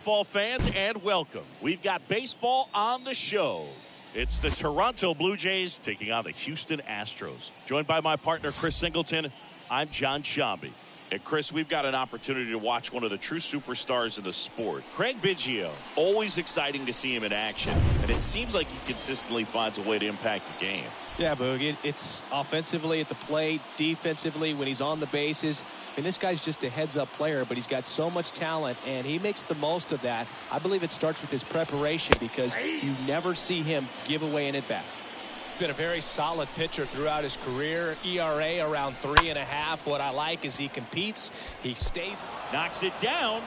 baseball fans, and welcome. We've got baseball on the show. It's the Toronto Blue Jays taking on the Houston Astros. Joined by my partner, Chris Singleton, I'm John Shambi. And Chris, we've got an opportunity to watch one of the true superstars in the sport. Craig Biggio, always exciting to see him in action. And it seems like he consistently finds a way to impact the game. Yeah, Boog, it's offensively at the plate, defensively when he's on the bases. I mean, this guy's just a heads-up player, but he's got so much talent, and he makes the most of that. I believe it starts with his preparation because you never see him give away an at-bat. Been a very solid pitcher throughout his career. ERA around 3.5. What I like is he competes. He stays. Knocks it down.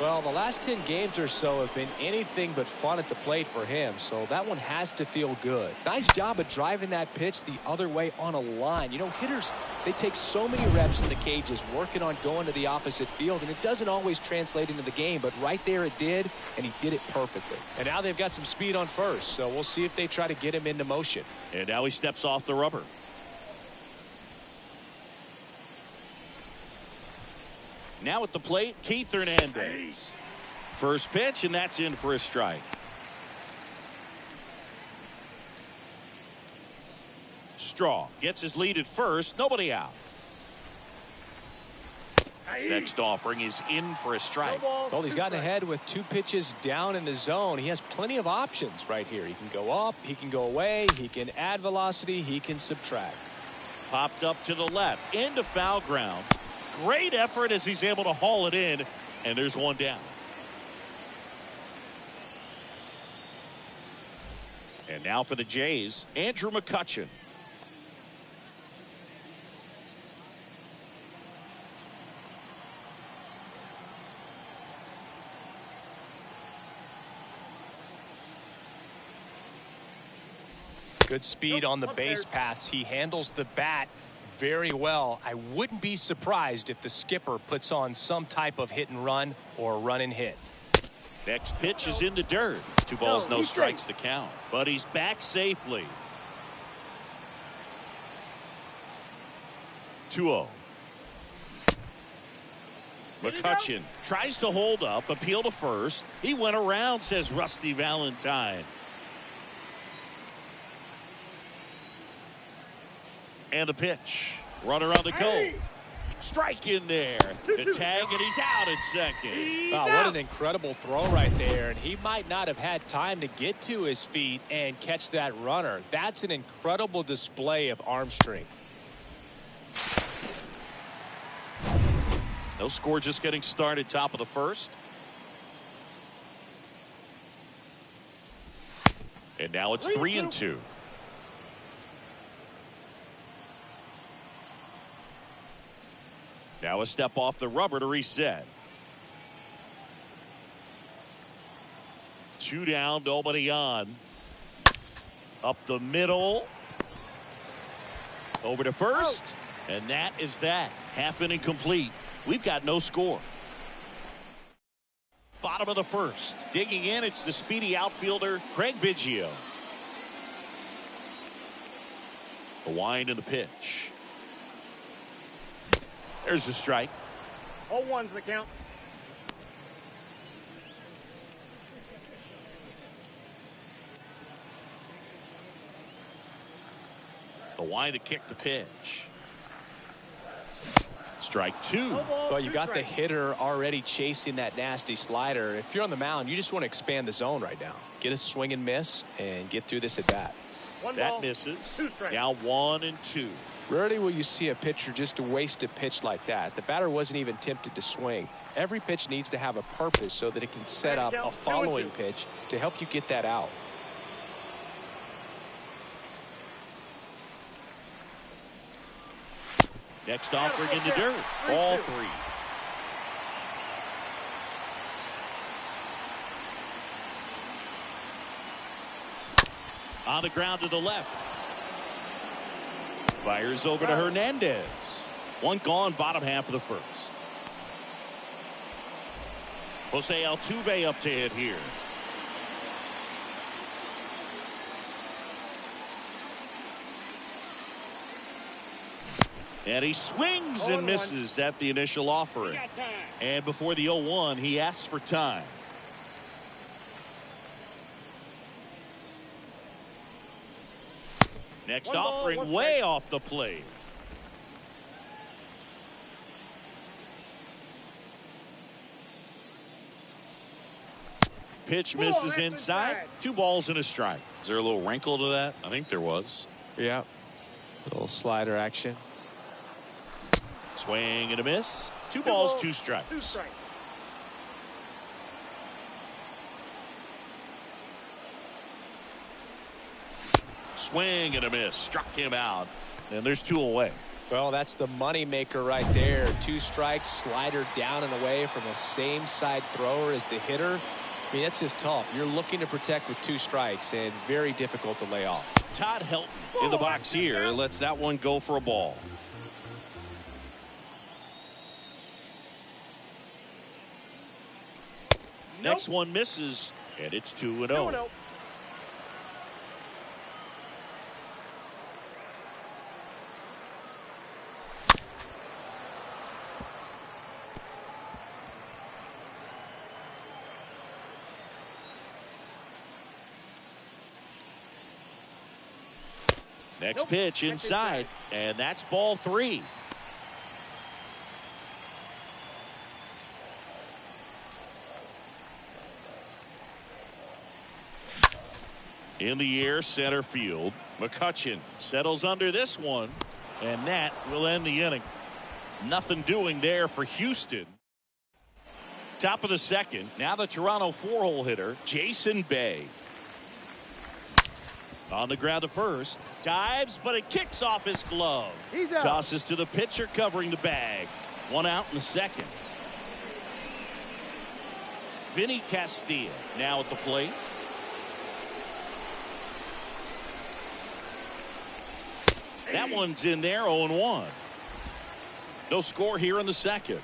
Well, the last 10 games or so have been anything but fun at the plate for him, so that one has to feel good. Nice job of driving that pitch the other way on a line. You know, hitters, they take so many reps in the cages working on going to the opposite field, and it doesn't always translate into the game, but right there it did, and he did it perfectly. And now they've got some speed on first, so we'll see if they try to get him into motion. And now he steps off the rubber. Now at the plate, Keith Hernandez. First pitch, and that's in for a strike. Straw gets his lead at first. Nobody out. Next offering is in for a strike. Well, he's gotten ahead with 2 pitches down in the zone. He has plenty of options right here. He can go up, he can go away, he can add velocity, he can subtract. Popped up to the left, into foul ground. Great effort as he's able to haul it in, and there's one down. And now for the Jays, Andrew McCutchen. Good speed on the base pass. He handles the bat very well. I wouldn't be surprised if the skipper puts on some type of hit and run or run and hit. Next pitch is in the dirt. 2 balls, no strikes the count. But he's back safely. 2-0. McCutchen tries to hold up, appeal to first. He went around, says Rusty Valentine. And the pitch. Runner on the go. Strike in there. The tag, and he's out at second. Wow, what an incredible throw right there. And he might not have had time to get to his feet and catch that runner. That's an incredible display of arm strength. No score, just getting started, top of the first. And now it's 3-2. Now a step off the rubber to reset. 2 down, nobody on. Up the middle. Over to first. And that is that. Half inning complete. We've got no score. Bottom of the first. Digging in, it's the speedy outfielder, Craig Biggio. The wind and the pitch. There's the strike. 0-1's the count. The wind to kick the pitch. Strike 2. Well, you got the hitter already chasing that nasty slider. If you're on the mound, you just want to expand the zone right now. Get a swing and miss and get through this at bat. That misses. Now 1-2. Rarely will you see a pitcher just waste a pitch like that. The batter wasn't even tempted to swing. Every pitch needs to have a purpose so that it can set up a following pitch to help you get that out. Next offering in the dirt. Ball 3. On the ground to the left. Fires over to Hernandez. One gone, bottom half of the first. Jose Altuve up to hit here. And he swings and misses at the initial offering. And before the 0-1, he asks for time. Next offering way off the plate. Pitch misses inside. 2 balls and a strike. Is there a little wrinkle to that? I think there was. Yeah. Little slider action. Swing and a miss. 2 balls, 2 strikes. 2 strikes. Swing and a miss. Struck him out. And there's 2 away. Well, that's the money maker right there. 2 strikes, slider down and away from the same side thrower as the hitter. I mean, that's just tough. You're looking to protect with 2 strikes and very difficult to lay off. Todd Helton in the box here lets that one go for a ball. Next one misses, and it's 2-0. Next pitch inside, and that's ball 3. In the air, center field. McCutchen settles under this one, and that will end the inning. Nothing doing there for Houston. Top of the second. Now the Toronto 4-hole hitter, Jason Bay. On the ground to first. Dives, but it kicks off his glove. He's out. Tosses to the pitcher covering the bag. 1 out in the second. Vinny Castilla now at the plate. That one's in there, 0-1. No score here in the second.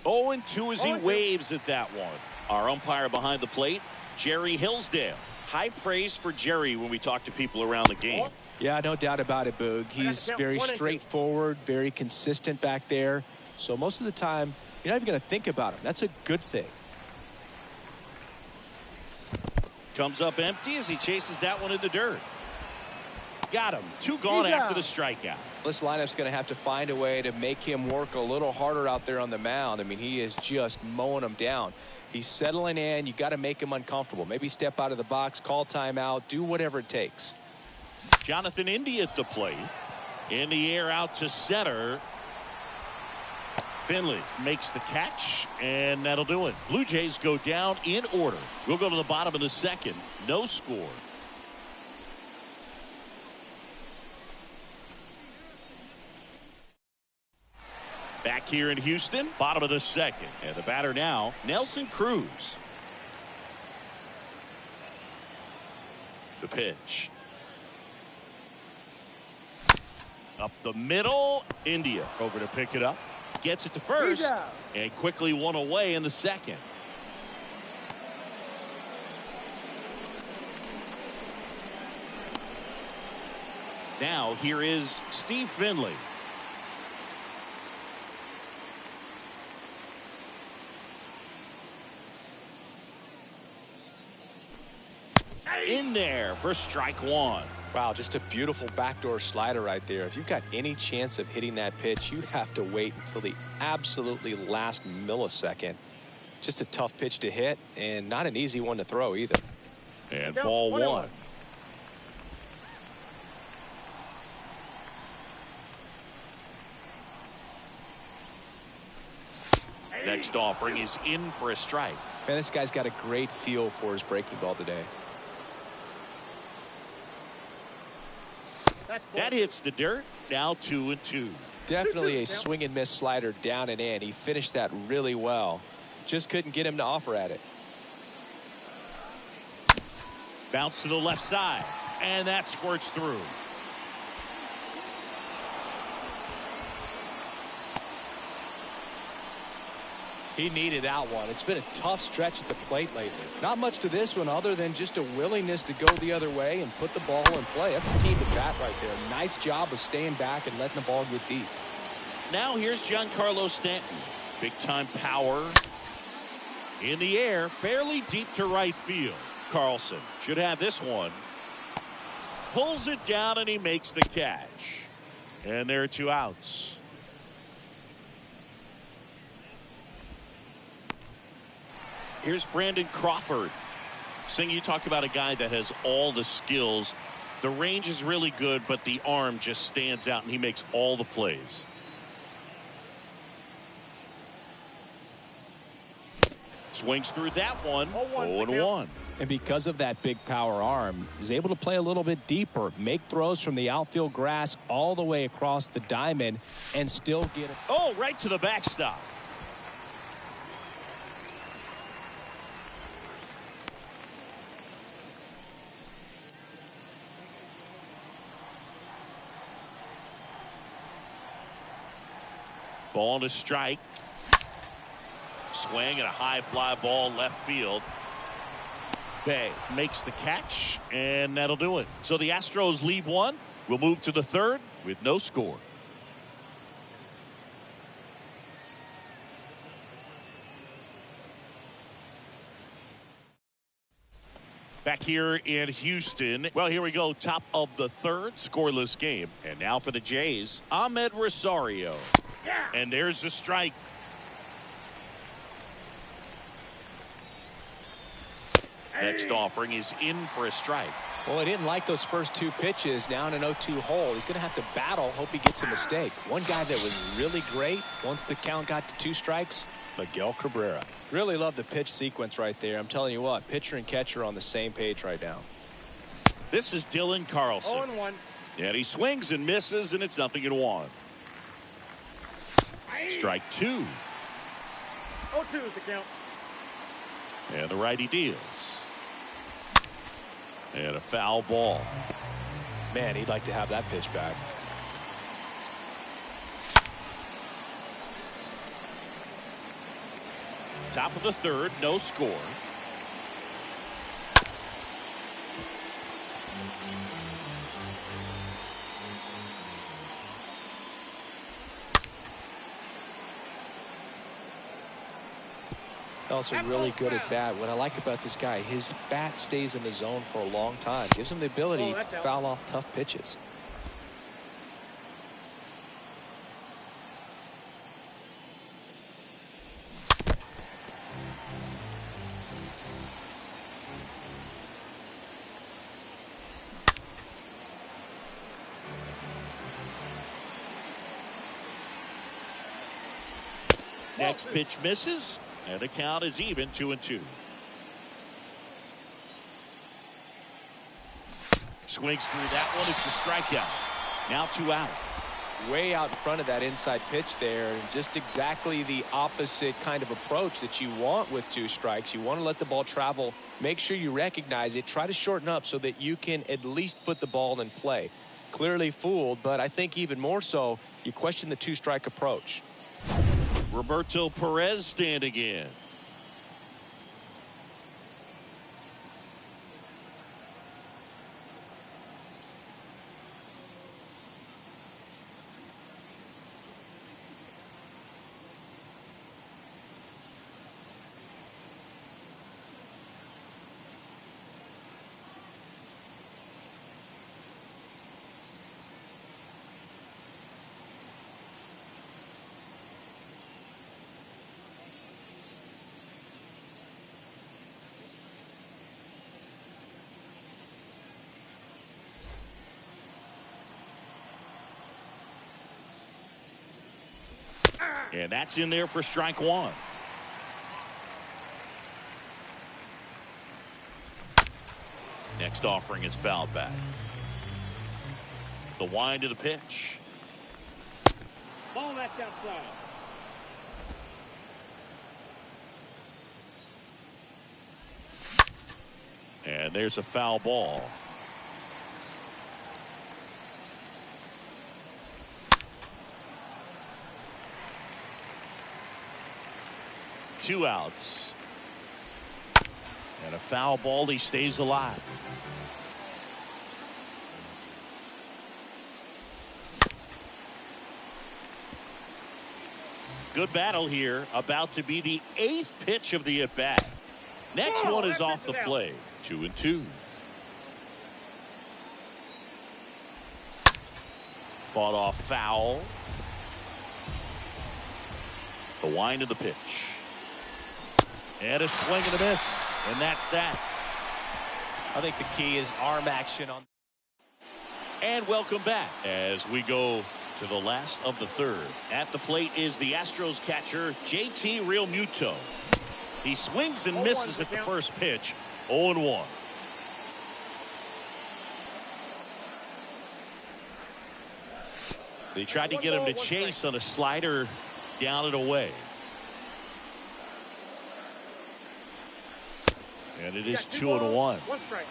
0-2 as he waves at that one. Our umpire behind the plate, Jerry Hillsdale. High praise for Jerry when we talk to people around the game. Yeah, no doubt about it, Boog. He's very straightforward, very consistent back there. So most of the time, you're not even going to think about him. That's a good thing. Comes up empty as he chases that one in the dirt. Got him. 2 gone after the strikeout. This lineup's going to have to find a way to make him work a little harder out there on the mound. I mean, he is just mowing him down. He's settling in. You got to make him uncomfortable. Maybe step out of the box, call timeout, do whatever it takes. Jonathan India at the plate. In the air out to center. Finley makes the catch, and that'll do it. Blue Jays go down in order. We'll go to the bottom of the second. No score. Back here in Houston, bottom of the second. And the batter now, Nelson Cruz. The pitch. Up the middle, India over to pick it up. Gets it to first, and quickly 1 away in the second. Now here is Steve Finley. In there for strike 1. Wow, just a beautiful backdoor slider right there. If you've got any chance of hitting that pitch, you have to wait until the absolutely last millisecond. Just a tough pitch to hit, and not an easy one to throw either. And ball 1. Next offering is in for a strike. Man, this guy's got a great feel for his breaking ball today. That hits the dirt. Now 2-2. Definitely a swing and miss slider down and in. He finished that really well. Just couldn't get him to offer at it. Bounce to the left side, and that squirts through. He needed that one. It's been a tough stretch at the plate lately. Not much to this one other than just a willingness to go the other way and put the ball in play. That's a team at bat right there. Nice job of staying back and letting the ball get deep. Now here's Giancarlo Stanton. Big time power. In the air, fairly deep to right field. Carlson should have this one. Pulls it down and he makes the catch. And there are 2 outs. Here's Brandon Crawford. Sing, you talk about a guy that has all the skills. The range is really good, but the arm just stands out and he makes all the plays. Swings through that one. 0-1. And because of that big power arm, he's able to play a little bit deeper, make throws from the outfield grass all the way across the diamond, and still get it. Oh, right to the backstop. Ball to strike. Swing and a high fly ball left field. Bay makes the catch, and that'll do it. So the Astros lead 1. We'll move to the 3rd with no score. Back here in Houston. Well, here we go. Top of the 3rd, scoreless game. And now for the Jays, Ahmed Rosario. And there's the strike. Next offering is in for a strike. Well, he didn't like those first 2 pitches. Now in an 0-2 hole. He's going to have to battle. Hope he gets a mistake. One guy that was really great once the count got to 2 strikes, Miguel Cabrera. Really love the pitch sequence right there. I'm telling you what, pitcher and catcher are on the same page right now. This is Dylan Carlson. 0-1. And he swings and misses, and it's 0-1. Strike 2. 0-2 is the count. And the righty deals. And a foul ball. Man, he'd like to have that pitch back. Top of the 3rd, no score. Also really good at bat. What I like about this guy, his bat stays in the zone for a long time. Gives him the ability to foul off tough pitches. Next pitch misses, and the count is even 2-2. Swings through that one. It's a strikeout. Now 2 out. Way out in front of that inside pitch there, and just exactly the opposite kind of approach that you want with 2 strikes. You want to let the ball travel. Make sure you recognize it. Try to shorten up so that you can at least put the ball in play. Clearly fooled, but I think even more so, you question the 2-strike approach. Roberto Perez standing in. And that's in there for strike 1. Next offering is fouled back. The wind of the pitch. Ball that's outside. And there's a foul ball. 2 outs. And a foul ball. He stays alive. Good battle here. About to be the 8th pitch of the at-bat. Next one is off the plate. 2-2. Fought off foul. The wind of the pitch. And a swing and a miss. And that's that. I think the key is arm action on. And welcome back as we go to the last of the 3rd. At the plate is the Astros catcher, JT Realmuto. He swings and misses at the first pitch. 0-1. They tried to get him to chase on a slider down and away. And it is 2-1. 1 strike.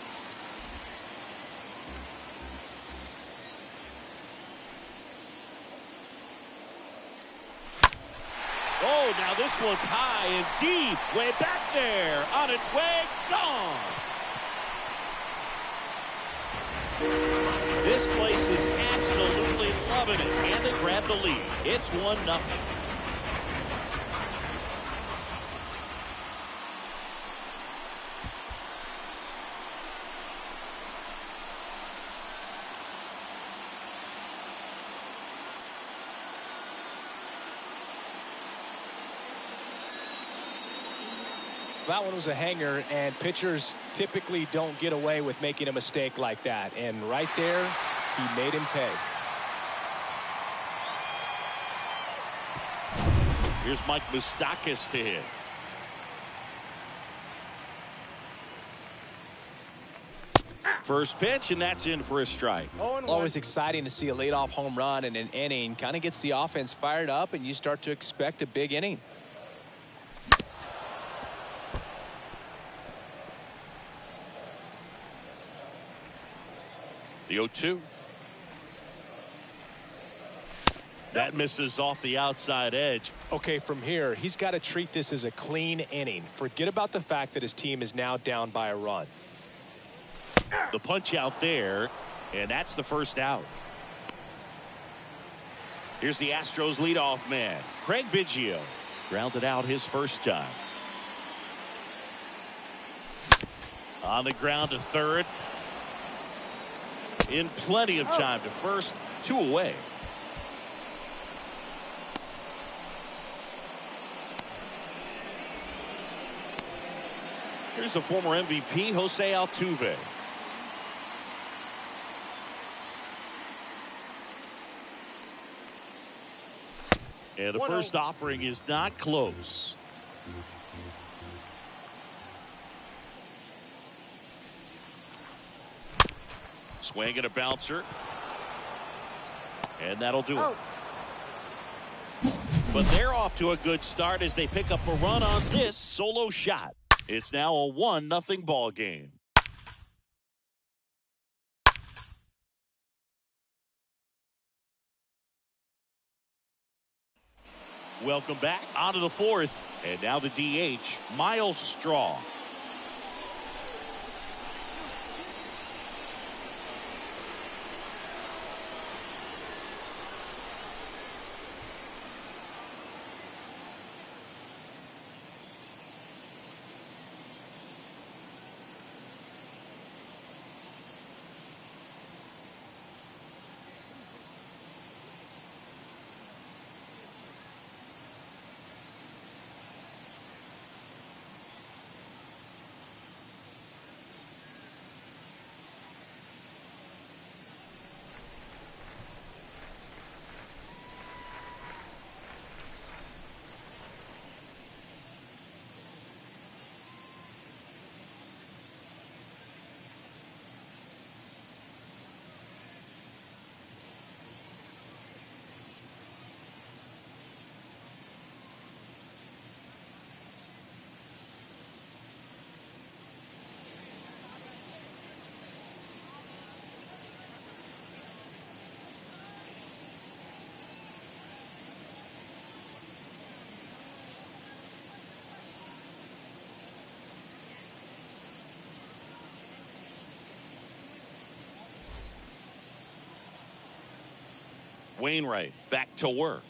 Oh, now this one's high and deep. Way back there. On its way. Gone. This place is absolutely loving it. And they grab the lead. It's 1-0. That one was a hanger, and pitchers typically don't get away with making a mistake like that. And right there, he made him pay. Here's Mike Moustakas to hit. First pitch, and that's in for a strike. Always exciting to see a leadoff home run in an inning. Kind of gets the offense fired up, and you start to expect a big inning. The 0-2. That misses off the outside edge. Okay, from here, he's got to treat this as a clean inning. Forget about the fact that his team is now down by a run. The punch out there, and that's the first out. Here's the Astros leadoff man, Craig Biggio. Grounded out his first time. On the ground to third. In plenty of time to first. 2 away. Here's the former MVP, Jose Altuve. And the first offering is not close. Swing and a bouncer. And that'll do it. But they're off to a good start as they pick up a run on this solo shot. It's now a 1-0 ball game. Welcome back onto the 4th. And now the DH, Miles Straw. Wainwright back to work.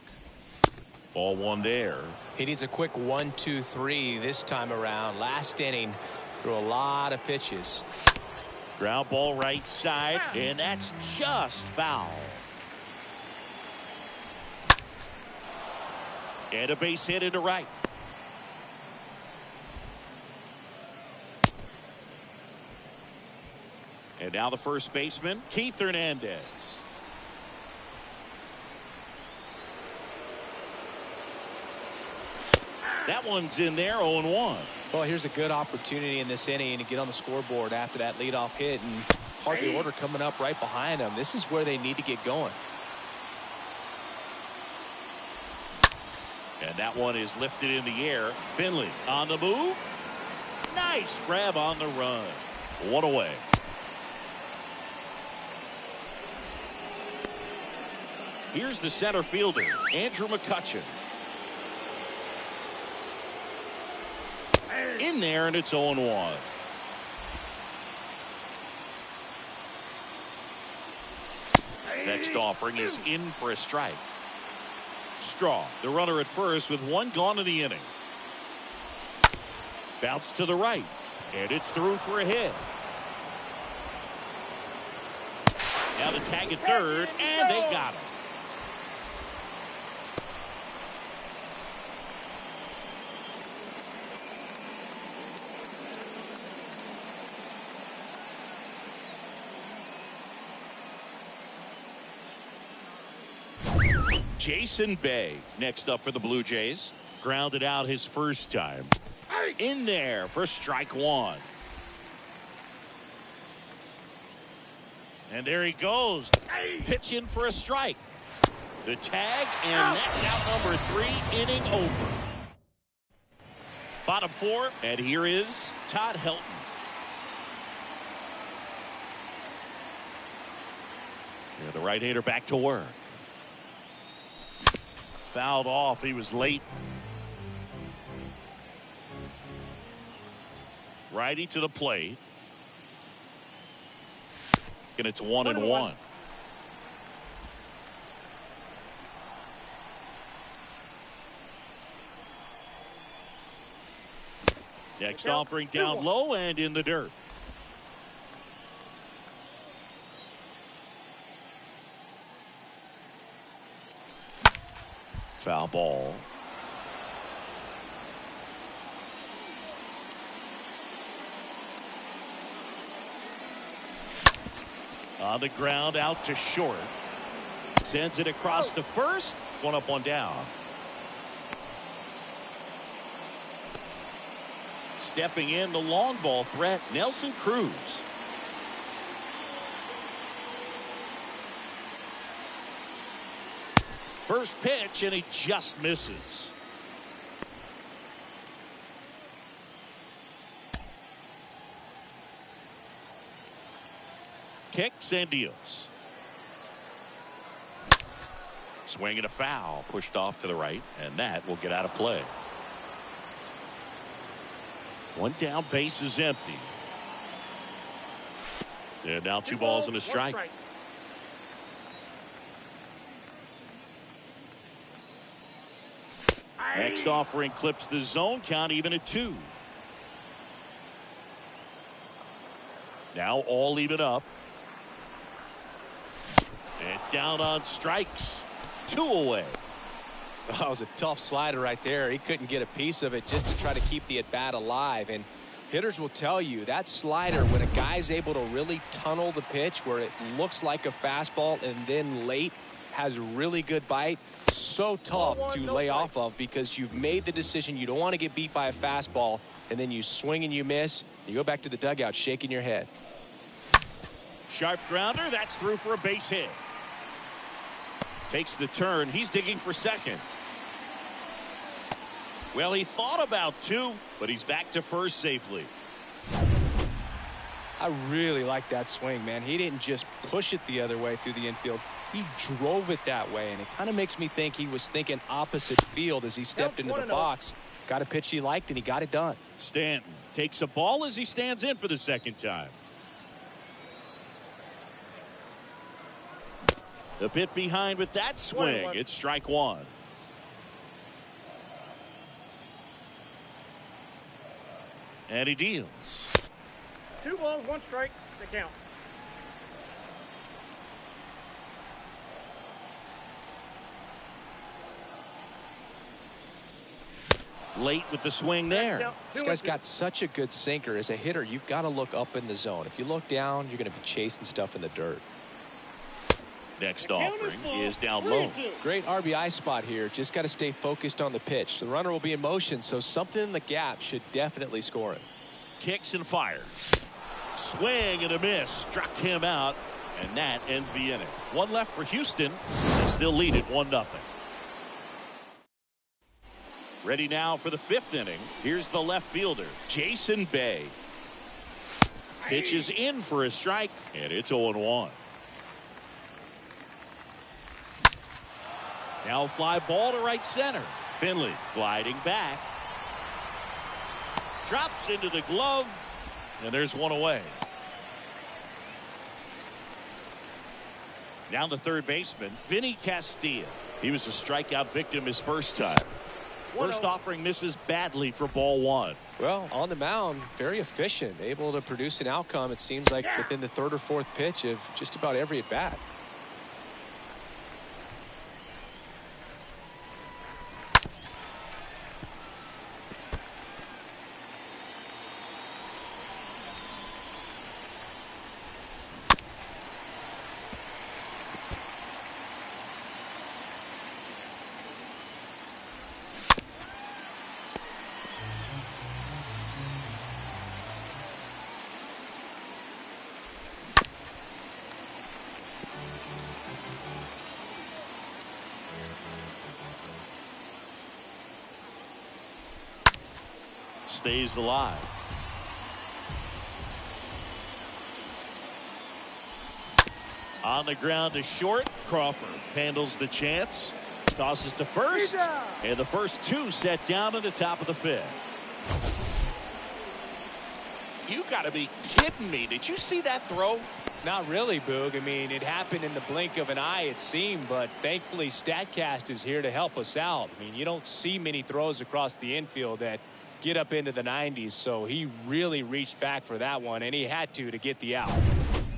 Ball one there. He needs a quick 1-2-3 this time around. Last inning, threw a lot of pitches. Ground ball right side, and that's just foul. And a base hit into right. And now the first baseman, Keith Hernandez. That one's in there, 0-1. Well, here's a good opportunity in this inning to get on the scoreboard after that leadoff hit, and hardly order coming up right behind them. This is where they need to get going. And that one is lifted in the air. Finley on the move. Nice grab on the run. One away. Here's the center fielder, Andrew McCutchen. In there, and it's 0-1. Next offering is in for a strike. Straw, the runner at first with one gone in the inning. Bounce to the right, and it's through for a hit. Now the tag at third, and they got him. Jason Bay next up for the Blue Jays. Grounded out his first time. In there for strike one. And there he goes. Pitch in for a strike. The tag, and that's out number 3, inning over. Bottom 4, and here is Todd Helton. The right-hander back to work. Fouled off. He was late. Righty to the plate. And it's 1-1. Next offering down low and in the dirt. Foul ball. On the ground, out to short. Sends it across to first. One up, one down. Stepping in, the long ball threat, Nelson Cruz. First pitch, and he just misses. Kicks and deals. Swing and a foul, pushed off to the right, and that will get out of play. One down, base is empty. And now 2 balls and a strike. Next offering clips the zone count even at 2. Now all even up. And down on strikes. 2 away. That was a tough slider right there. He couldn't get a piece of it just to try to keep the at-bat alive. And hitters will tell you that slider, when a guy's able to really tunnel the pitch where it looks like a fastball and then late has really good bite, so tough to lay off of, because you've made the decision you don't want to get beat by a fastball, and then you swing and you miss. You go back to the dugout shaking your head. Sharp grounder, that's through for a base hit. Takes the turn. He's digging for second. Well, he thought about 2, but he's back to first safely. I really like that swing, man. He didn't just push it the other way through the infield. He drove it that way, and it kind of makes me think he was thinking opposite field as he stepped into the box. Got a pitch he liked, and he got it done. Stanton takes a ball as he stands in for the second time. A bit behind with that swing. It's strike one. And he deals. 2 balls, 1 strike, the count. Late with the swing there. This guy's got such a good sinker. As a hitter, you've got to look up in the zone. If you look down, you're going to be chasing stuff in the dirt. Next offering is down low. Great RBI spot here. Just got to stay focused on the pitch. The runner will be in motion, so something in the gap should definitely score it. Kicks and fires. Swing and a miss. Struck him out, and that ends the inning. One left for Houston. They still lead it 1-0. Ready now for the 5th inning. Here's the left fielder, Jason Bay. Pitch is in for a strike, and it's 0-1. Now fly ball to right center. Finley gliding back. Drops into the glove, and there's one away. Down the third baseman, Vinny Castilla. He was a strikeout victim his first time. First offering misses badly for ball 1. Well, on the mound, very efficient, able to produce an outcome, it seems like, within the 3rd or 4th pitch of just about every at bat. Stays alive. On the ground to short. Crawford handles the chance. Tosses to first. And the first 2 set down at the top of the 5th. You got to be kidding me. Did you see that throw? Not really, Boog. I mean, it happened in the blink of an eye, it seemed, but thankfully StatCast is here to help us out. I mean, you don't see many throws across the infield that get up into the 90s, so he really reached back for that one, and he had to get the out.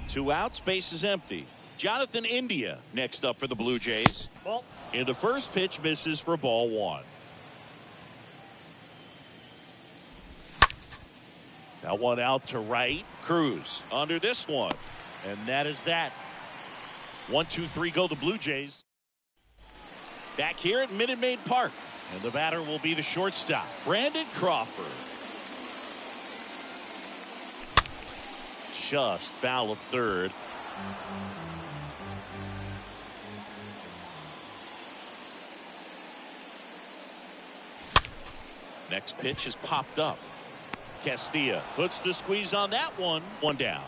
2 outs, base is empty. Jonathan India next up for the Blue Jays. Ball. And the first pitch misses for ball 1. Now one out to right. Cruz under this one. And that is that. 1, 2, 3 go the Blue Jays. Back here at Minute Maid Park. And the batter will be the shortstop, Brandon Crawford. Just foul of third. Next pitch is popped up. Castilla puts the squeeze on that one. 1 down.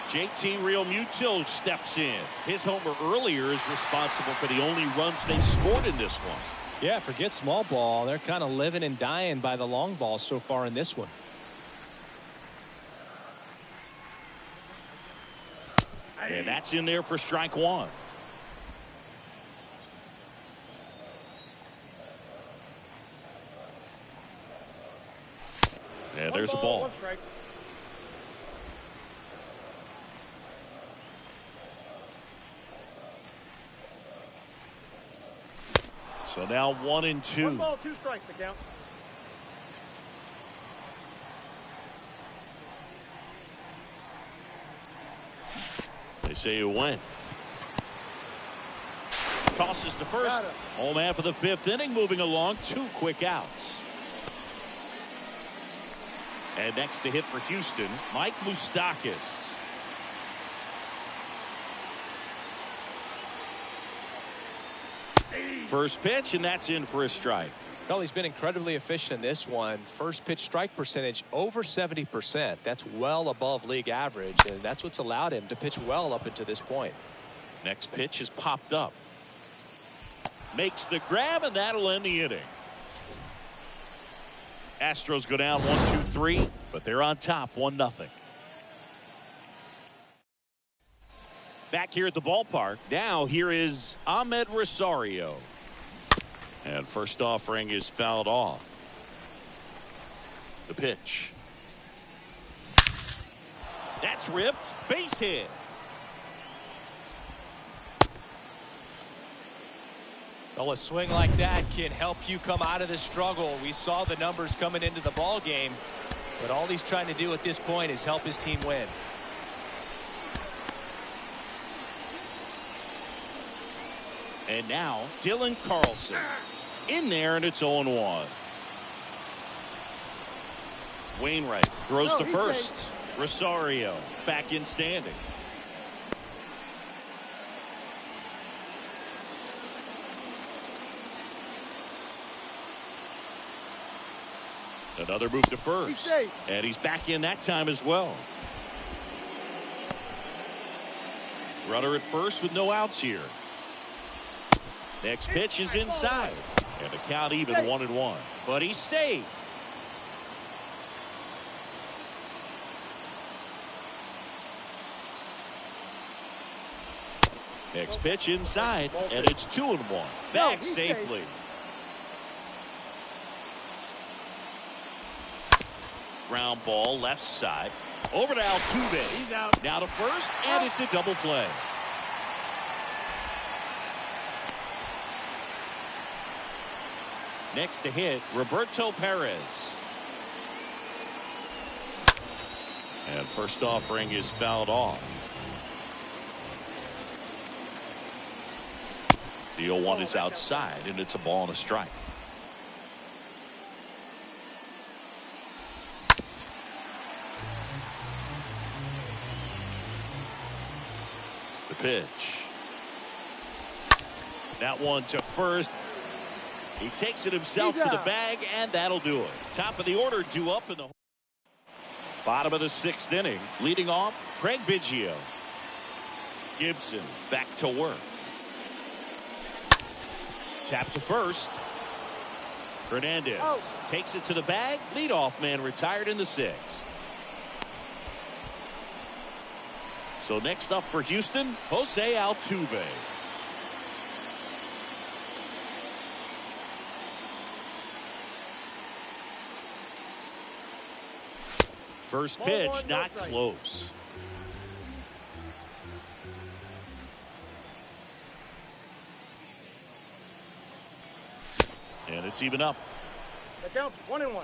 JT Realmuto steps in. His homer earlier is responsible for the only runs they've scored in this one. Yeah, forget small ball. They're kind of living and dying by the long ball so far in this one. And that's in there for strike 1. And there's a ball. 1 strike. So now 1 and 2. 1 ball, 2 strikes, the count. They say it went. Tosses to first. Home man for the 5th inning, moving along. 2 quick outs. And next to hit for Houston, Mike Moustakas. First pitch, and that's in for a strike. Well, he's been incredibly efficient in this one. First pitch strike percentage over 70%. That's well above league average, and that's what's allowed him to pitch well up until this point. Next pitch is popped up. Makes the grab, and that'll end the inning. Astros go down 1-2-3, but they're on top 1-0. Back here at the ballpark. Now here is Ahmed Rosario. And first offering is fouled off. The pitch. That's ripped. Base hit. Well, a swing like that can help you come out of the struggle. We saw the numbers coming into the ball game, but all he's trying to do at this point is help his team win. And now Dylan Carlson in there, and it's 0-1. Wainwright throws to first. Rosario back in standing. Another move to first, and he's back in that time as well. Runner at first with no outs here. Next pitch is inside, and the count even 1-1. But he's safe. Next pitch inside, and it's 2-1. Back safely. Ground ball left side. Over to Altuve. He's out. Now to first, and it's a double play. Next to hit, Roberto Perez. And first offering is fouled off. The 0-1 is outside, and it's a ball and a strike. The pitch. That one to first. He takes it himself to the bag, and that'll do it. Top of the order due up in the bottom of the 6th inning. Leading off, Craig Biggio. Gibson back to work. Tap to first. Hernandez takes it to the bag. Leadoff man retired in the 6th. So next up for Houston, Jose Altuve. First pitch, not close. And it's even up. The count's 1-1.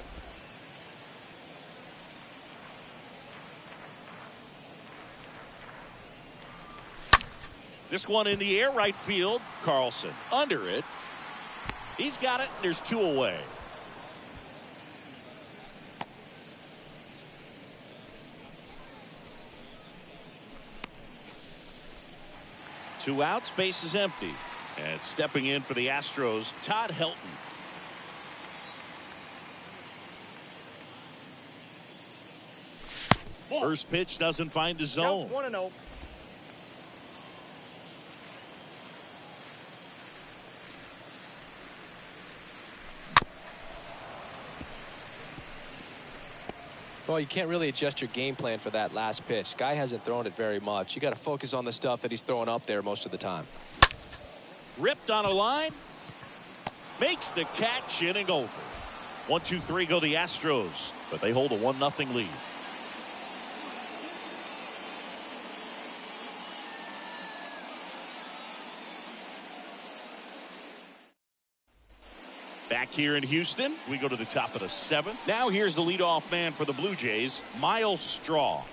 This one in the air, right field. Carlson under it. He's got it. There's 2 away. Two outs, base is empty. And stepping in for the Astros, Todd Helton. First pitch doesn't find the zone. 1-0. Well, you can't really adjust your game plan for that last pitch. Guy hasn't thrown it very much. You got to focus on the stuff that he's throwing up there most of the time. Ripped on a line. Makes the catch, inning over. 1-2-3 go the Astros, but they hold a 1-0 lead. Back here in Houston, we go to the top of the 7th. Now here's the leadoff man for the Blue Jays, Miles Straw.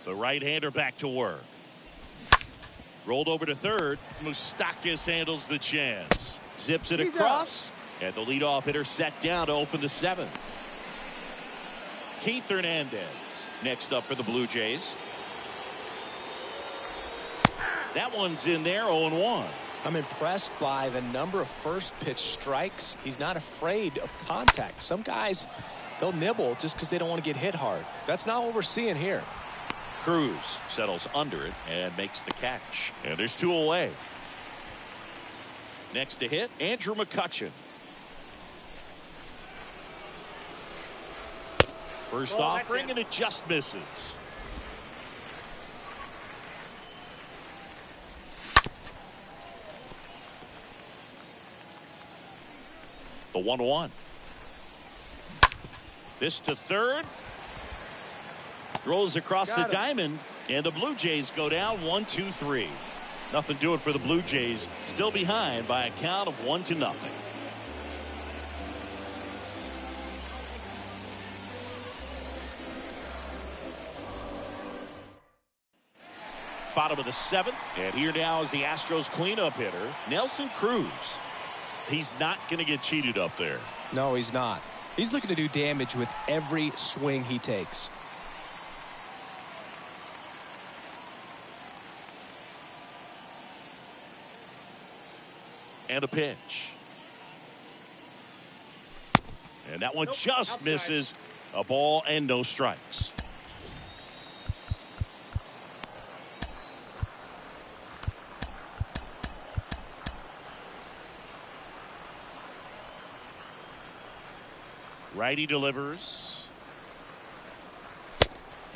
The right-hander back to work. Rolled over to third. Moustakas handles the chance. Zips it across. And the leadoff hitter set down to open the 7th. Keith Hernandez next up for the Blue Jays. That one's in there, 0-1. I'm impressed by the number of first pitch strikes. He's not afraid of contact. Some guys, they'll nibble just because they don't want to get hit hard. That's not what we're seeing here. Cruz settles under it and makes the catch. And there's 2 away. Next to hit, Andrew McCutchen. First offering, and it just misses. The 1-1. This to third. Throws across the diamond, and the Blue Jays go down 1-2-3. Nothing doing for the Blue Jays. Still behind by a count of 1-0. Bottom of the 7th, and here now is the Astros cleanup hitter, Nelson Cruz. He's not going to get cheated up there. No, he's not. He's looking to do damage with every swing he takes. And a pitch. And that one just misses. A ball and no strikes. Righty delivers.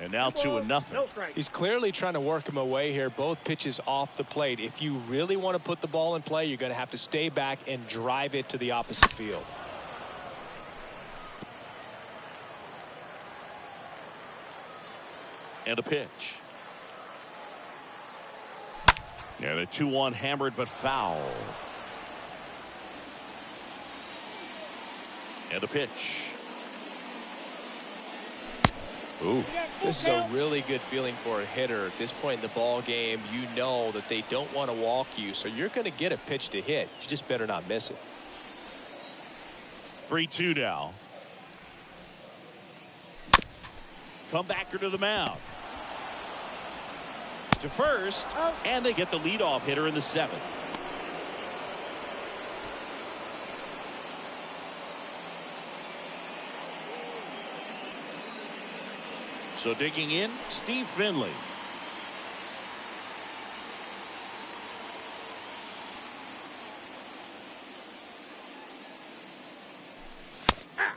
And now 2-0. He's clearly trying to work him away here. Both pitches off the plate. If you really want to put the ball in play, you're going to have to stay back and drive it to the opposite field. And a pitch. And a 2-1 hammered but foul. And a pitch. Ooh. This is a really good feeling for a hitter. At this point in the ball game, you know that they don't want to walk you, so you're going to get a pitch to hit. You just better not miss it. 3-2 now. Comebacker to the mound. To first, and they get the leadoff hitter in the 7th. So digging in, Steve Finley.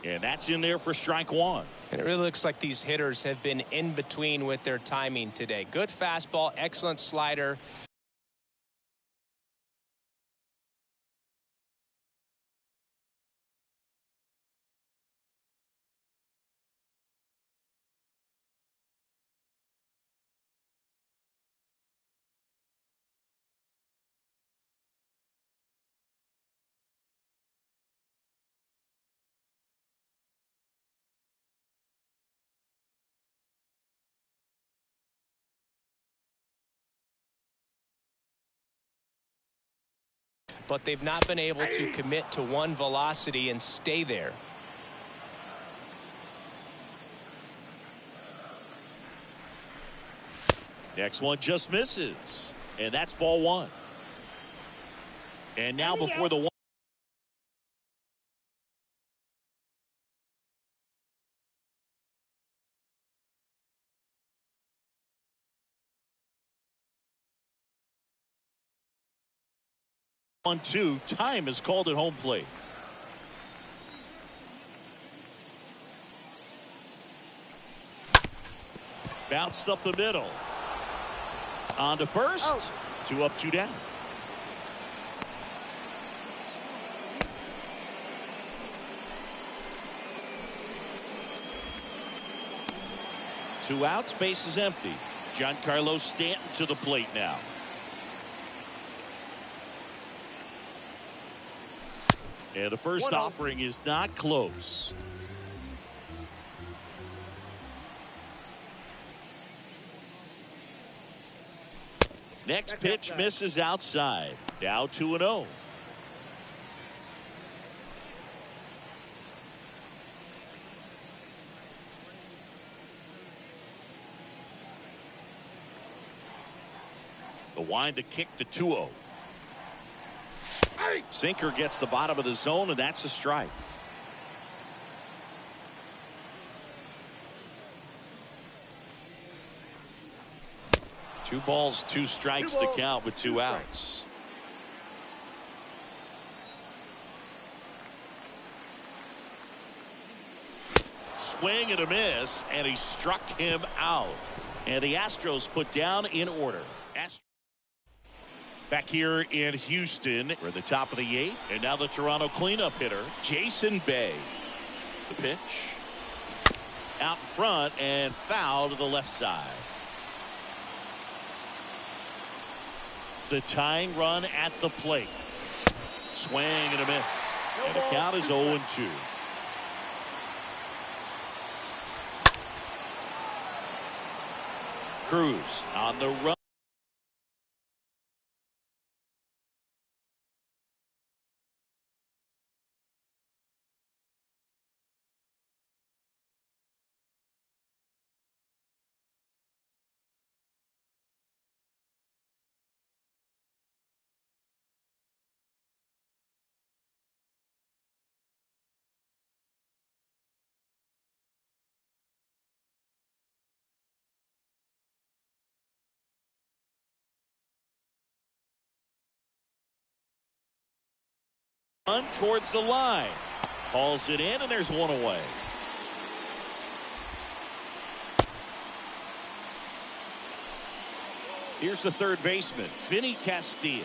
And that's in there for strike 1. And it really looks like these hitters have been in between with their timing today. Good fastball, excellent slider. But they've not been able to commit to one velocity and stay there. Next one just misses. And that's ball 1. And now before the 1-2, time is called at home plate. Bounced up the middle. On to first. 2 up, 2 down. Two outs, base is empty. Giancarlo Stanton to the plate now. And the first offering is not close. Next pitch misses outside. Now 2-0. The wind to kick the 2-0. Sinker gets the bottom of the zone, and that's a strike. Two balls, two strikes to count with two outs. Swing and a miss, and he struck him out. And the Astros put down in order. Back here in Houston, we're at the top of the 8th, and now the Toronto cleanup hitter, Jason Bay. The pitch. Out in front and foul to the left side. The tying run at the plate. Swing and a miss. And the count is 0-2. Cruz on the run. Run towards the line. Hauls it in, and there's one away. Here's the third baseman, Vinny Castilla.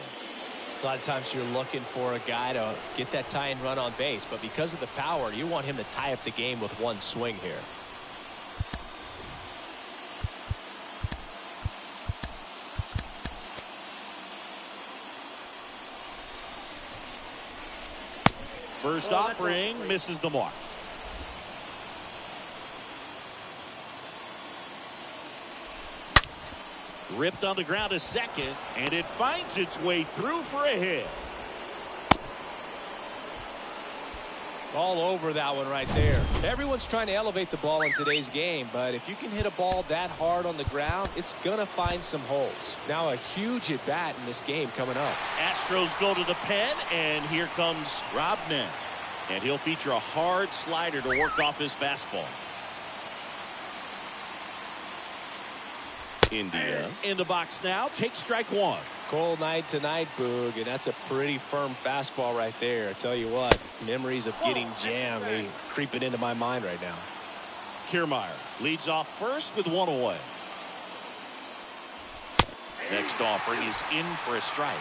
A lot of times you're looking for a guy to get that tying run on base, but because of the power, you want him to tie up the game with one swing here. First offering misses the mark. Ripped on the ground to second, and it finds its way through for a hit. All over that one right there. Everyone's trying to elevate the ball in today's game, but if you can hit a ball that hard on the ground, it's going to find some holes. Now a huge at bat in this game coming up. Astros go to the pen, and here comes Rob Nen. And he'll feature a hard slider to work off his fastball. India in the box now. Takes strike one. Cold night tonight, Boog, and that's a pretty firm fastball right there. I tell you what, memories of getting jammed, they creep it into my mind right now. Kiermaier leads off first with one away. Next offering is in for a strike.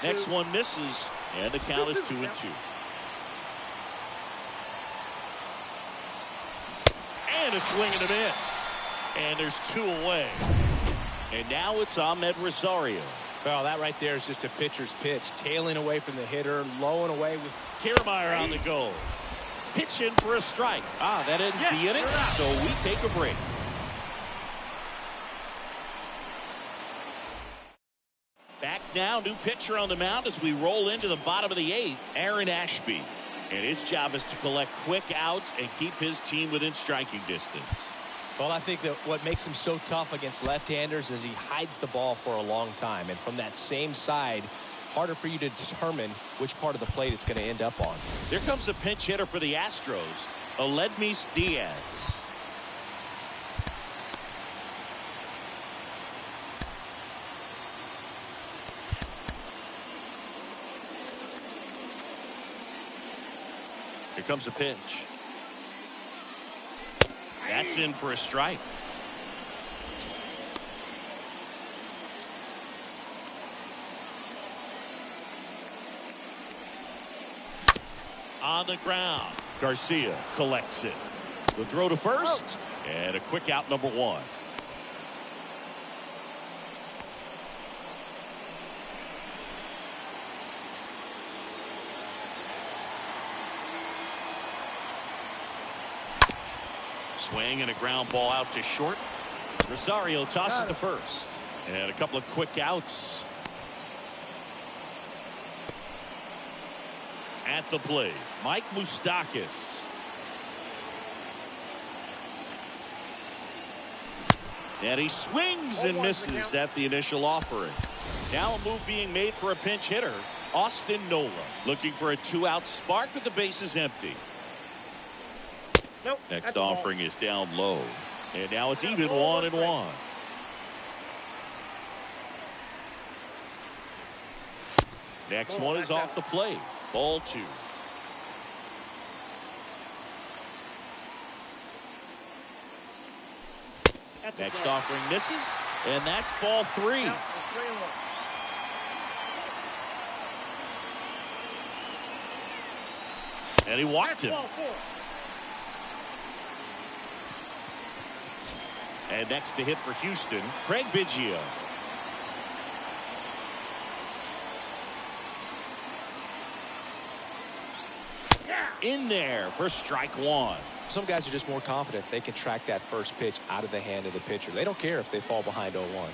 Next one misses, and the count is 2-2. And a swing and a miss. And there's two away. And now it's Ahmed Rosario. Well, that right there is just a pitcher's pitch. Tailing away from the hitter, low and away with Kiermaier on the go. Pitch in for a strike. That ends the inning, so we take a break. Back now, new pitcher on the mound as we roll into the bottom of the 8th, Aaron Ashby. And his job is to collect quick outs and keep his team within striking distance. Well, I think that what makes him so tough against left-handers is he hides the ball for a long time. And from that same side, harder for you to determine which part of the plate it's going to end up on. Here comes a pinch hitter for the Astros, Aledmys Diaz. Here comes a pitch. That's in for a strike. On the ground, Garcia collects it. The throw to first, and a quick out, number one. Swing and a ground ball out to short. Rosario tosses to first. And a couple of quick outs. At the plate, Mike Moustakas. And he swings and misses at the initial offering. Now a move being made for a pinch hitter. Austin Nola looking for a 2-out spark with the bases empty. Nope, Next offering is down low. And now it's even 1-1. Next one is off the plate. Ball 2. Next offering misses, and that's ball 3. Now, 3-1. And he walked him. Ball 4. And next to hit for Houston, Craig Biggio. In there for strike 1. Some guys are just more confident they can track that first pitch out of the hand of the pitcher. They don't care if they fall behind 0-1.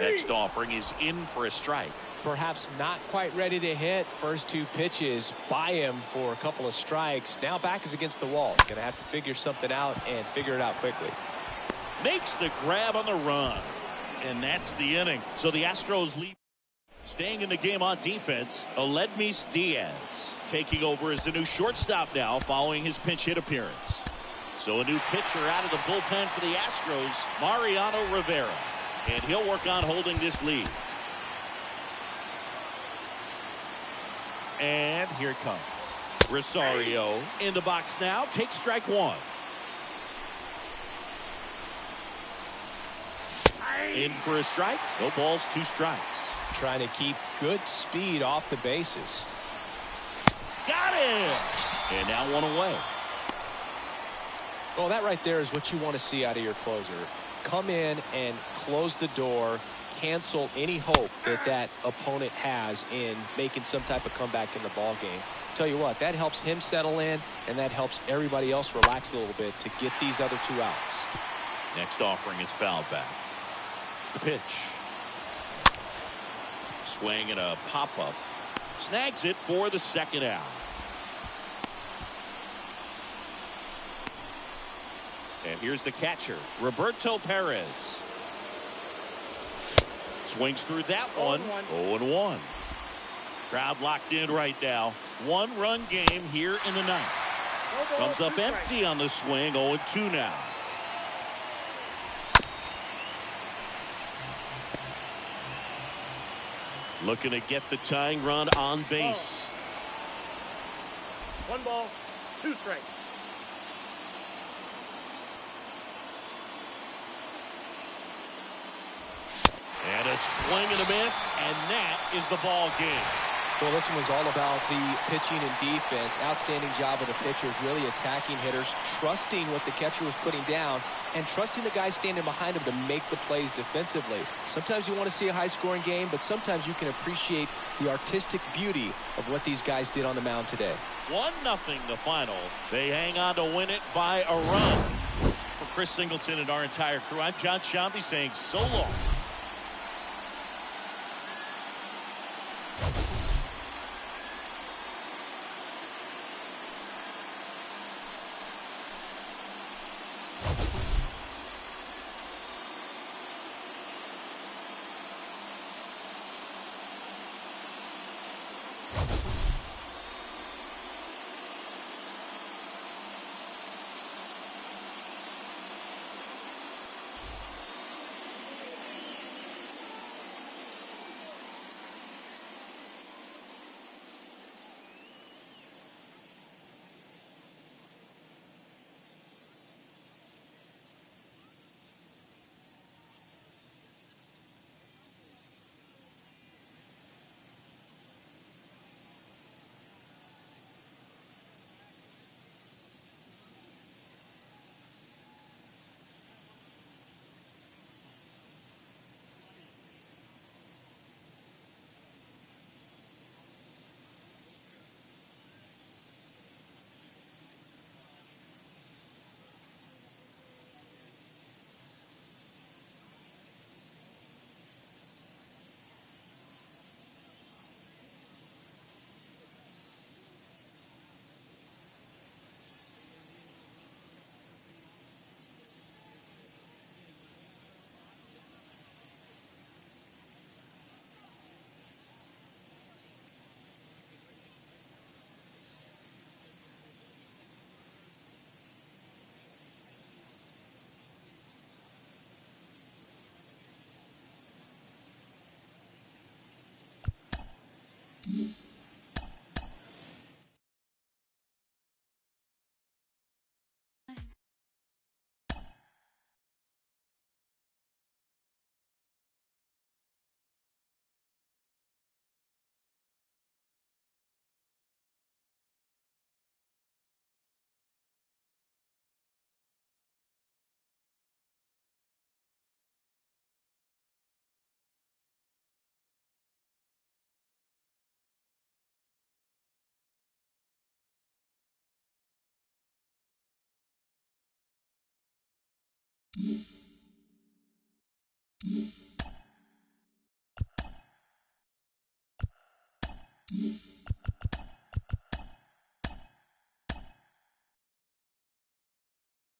Next offering is in for a strike. Perhaps not quite ready to hit. First 2 pitches by him for a couple of strikes. Now back is against the wall. Going to have to figure something out and figure it out quickly. Makes the grab on the run. And that's the inning. So the Astros lead. Staying in the game on defense, Aledmys Diaz taking over as the new shortstop now following his pinch hit appearance. So a new pitcher out of the bullpen for the Astros, Mariano Rivera. And he'll work on holding this lead. And here it comes. Rosario in the box now. Takes strike 1. In for a strike. No balls, 2 strikes. Trying to keep good speed off the bases. Got him! And now 1 away. Well, that right there is what you want to see out of your closer. Come in and close the door. Cancel any hope that that opponent has in making some type of comeback in the ball game. Tell you what, that helps him settle in, and that helps everybody else relax a little bit to get these other 2 outs. Next offering is fouled back. The pitch. Swing and a pop-up. Snags it for the 2nd out. And here's the catcher, Roberto Perez. Swings through that one. 0-1. Crowd locked in right now. 1-run game here in the 9th. Comes up empty on the swing. 0-2 now. Looking to get the tying run on base. 1 ball, 2 strikes. And a swing and a miss, and that is the ball game. Well, this one was all about the pitching and defense. Outstanding job of the pitchers, really attacking hitters, trusting what the catcher was putting down, and trusting the guys standing behind him to make the plays defensively. Sometimes you want to see a high-scoring game, but sometimes you can appreciate the artistic beauty of what these guys did on the mound today. 1-0 the final. They hang on to win it by a run. For Chris Singleton and our entire crew, I'm John Shambi saying so long.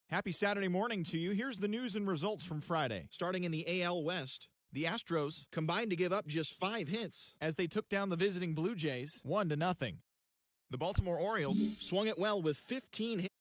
Happy Saturday morning to you. Here's the news and results from Friday. Starting in the AL West, the Astros combined to give up just 5 hits as they took down the visiting Blue Jays 1-0. The Baltimore Orioles swung it well with 15 hits.